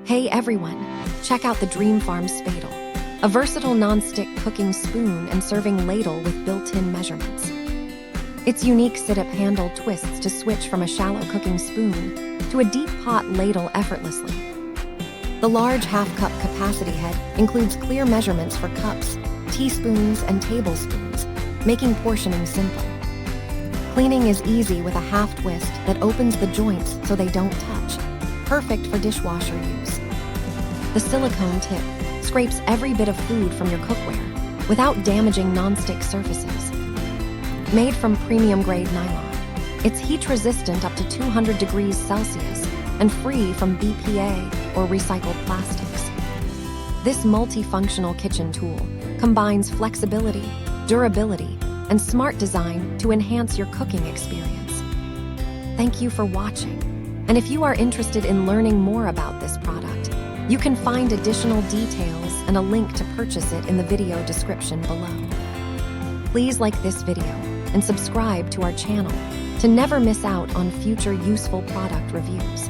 Hey everyone, check out the Dreamfarm Spadle, a versatile non-stick cooking spoon and serving ladle with built-in measurements. Its unique sit-up handle twists to switch from a shallow cooking spoon to a deep pot ladle effortlessly. The large half-cup capacity head includes clear measurements for cups, teaspoons, and tablespoons, making portioning simple. Cleaning is easy with a half twist that opens the joints so they don't touch, perfect for dishwasher use. The silicone tip scrapes every bit of food from your cookware without damaging non-stick surfaces. Made from premium-grade nylon, it's heat-resistant up to 200 degrees Celsius and free from BPA or recycled plastics. This multifunctional kitchen tool combines flexibility, durability, and smart design to enhance your cooking experience. Thank you for watching, and if you are interested in learning more about this product, you can find additional details and a link to purchase it in the video description below. Please like this video and subscribe to our channel to never miss out on future useful product reviews.